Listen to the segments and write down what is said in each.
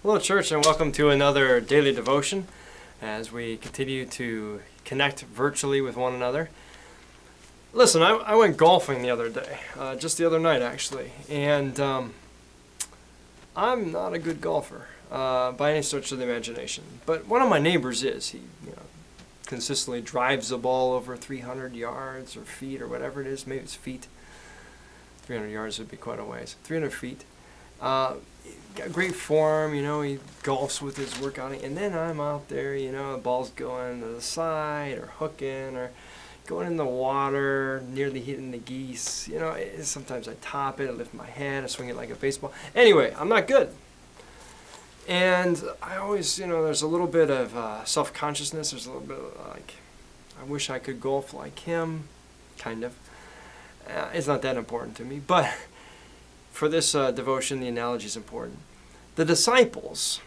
Hello, church, and welcome to another daily devotion as we continue to connect virtually with one another. Listen, I went golfing the other day, just the other night actually, and I'm not a good golfer by any stretch of the imagination. But one of my neighbors is. He consistently drives the ball over 300 yards or feet or whatever it is. Maybe it's feet. 300 yards would be quite a ways. 300 feet. Got great form, he golfs with his workout, and then I'm out there, the ball's going to the side or hooking or going in the water, nearly hitting the geese. Sometimes I top it, I lift my head, I swing it like a baseball. Anyway, I'm not good. And I always, there's a little bit of self-consciousness. There's a little bit of I wish I could golf like him, kind of. It's not that important to me, but for this devotion, the analogy is important. The disciples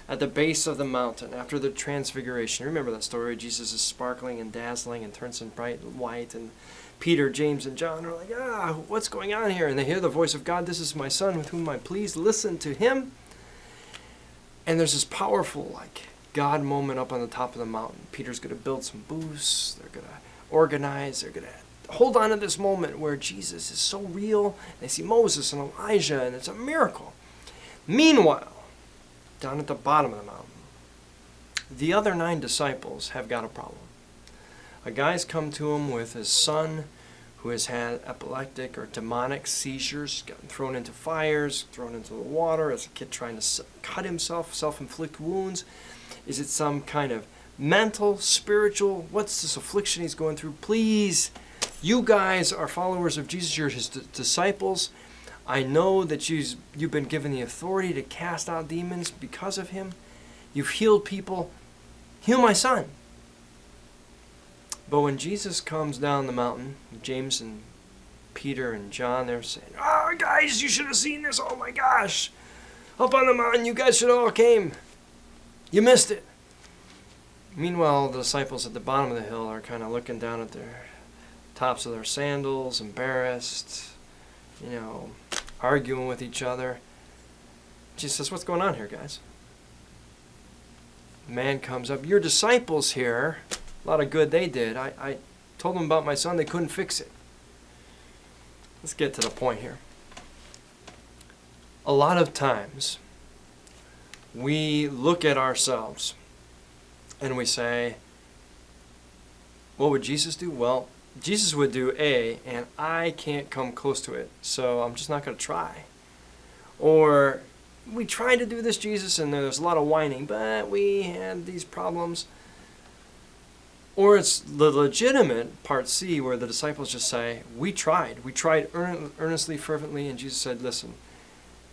at the base of the mountain after the transfiguration. Remember that story? Jesus is sparkling and dazzling and turns in bright white, and Peter, James, and John are like, what's going on here? And they hear the voice of God. This is my son with whom I'm pleased. Listen to him. And there's this powerful God moment up on the top of the mountain. Peter's going to build some booths. They're going to organize. They're going to hold on to this moment where Jesus is so real. They see Moses and Elijah, and it's a miracle. Meanwhile, down at the bottom of the mountain, the other 9 disciples have got a problem. A guy's come to him with his son who has had epileptic or demonic seizures, gotten thrown into fires, thrown into the water as a kid trying to cut himself, self-inflict wounds. Is it some kind of mental, spiritual, what's this affliction he's going through? Please, you guys are followers of Jesus, you're his disciples. I know that you've been given the authority to cast out demons because of him. You've healed people. Heal my son. But when Jesus comes down the mountain, James and Peter and John, they're saying, guys, you should have seen this. Oh my gosh. Up on the mountain, you guys should have all came. You missed it. Meanwhile, the disciples at the bottom of the hill are kind of looking down at their tops of their sandals, embarrassed, arguing with each other. Jesus says, what's going on here, guys? The man comes up, your disciples here, a lot of good they did. I told them about my son, they couldn't fix it. Let's get to the point here. A lot of times, we look at ourselves and we say, what would Jesus do? Well, Jesus would do A, and I can't come close to it, so I'm just not going to try. Or we tried to do this, Jesus, and there's a lot of whining, but we had these problems. Or it's the legitimate part C, where the disciples just say, we tried earnestly, fervently, and Jesus said, listen,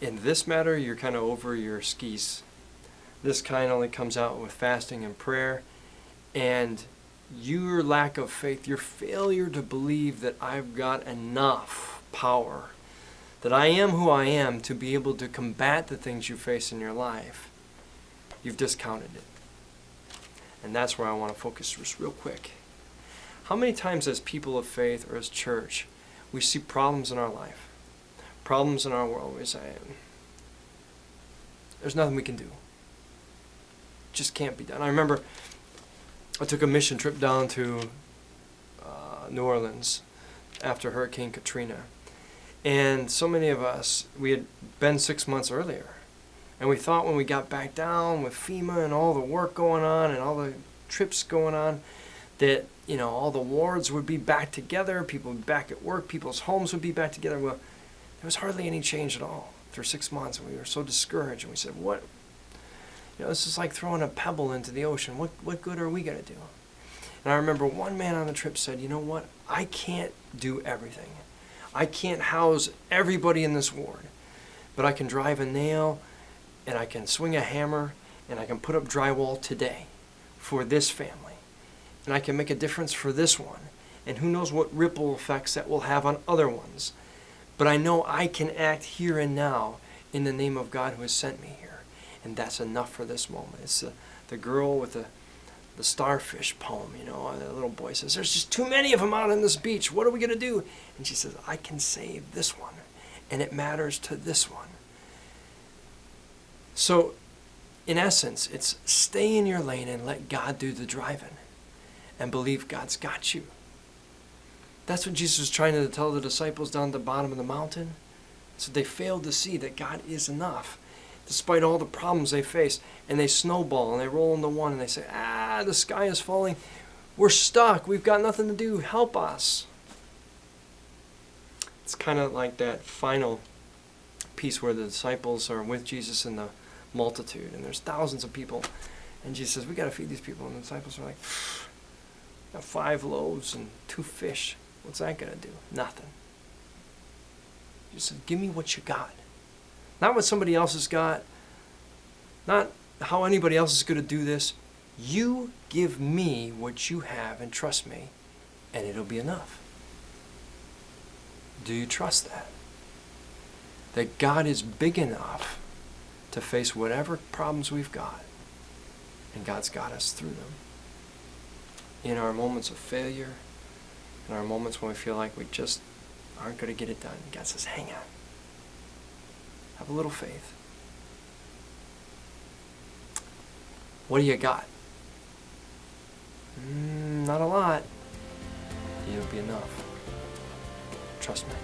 in this matter, you're kind of over your skis. This kind only comes out with fasting and prayer, and your lack of faith, your failure to believe that I've got enough power, that I am who I am to be able to combat the things you face in your life, you've discounted it. And that's where I want to focus just real quick. How many times as people of faith or as church, we see problems in our life, problems in our world, we say, there's nothing we can do. It just can't be done. I remember I took a mission trip down to New Orleans after Hurricane Katrina. And so many of us, we had been 6 months earlier. And we thought when we got back down with FEMA and all the work going on and all the trips going on, that, all the wards would be back together, people would be back at work, people's homes would be back together. Well, there was hardly any change at all for 6 months. And we were so discouraged. And we said, what? This is like throwing a pebble into the ocean. What good are we going to do? And I remember one man on the trip said, you know what? I can't do everything. I can't house everybody in this ward. But I can drive a nail, and I can swing a hammer, and I can put up drywall today for this family. And I can make a difference for this one. And who knows what ripple effects that will have on other ones. But I know I can act here and now in the name of God who has sent me here. And that's enough for this moment. It's the girl with the starfish poem, the little boy says, there's just too many of them out on this beach. What are we going to do? And she says, I can save this one. And it matters to this one. So, in essence, it's stay in your lane and let God do the driving and believe God's got you. That's what Jesus was trying to tell the disciples down at the bottom of the mountain. So they failed to see that God is enough, despite all the problems they face. And they snowball and they roll into one and they say, the sky is falling. We're stuck. We've got nothing to do. Help us. It's kind of like that final piece where the disciples are with Jesus in the multitude. And there's thousands of people. And Jesus says, we got to feed these people. And the disciples are like, got 5 loaves and 2 fish. What's that going to do? Nothing. Jesus said, give me what you got. Not what somebody else has got. Not how anybody else is going to do this. You give me what you have and trust me, and it'll be enough. Do you trust that? That God is big enough to face whatever problems we've got, and God's got us through them. In our moments of failure, in our moments when we feel like we just aren't going to get it done, God says, hang on. Have a little faith. What do you got? Not a lot. It'll be enough. Trust me.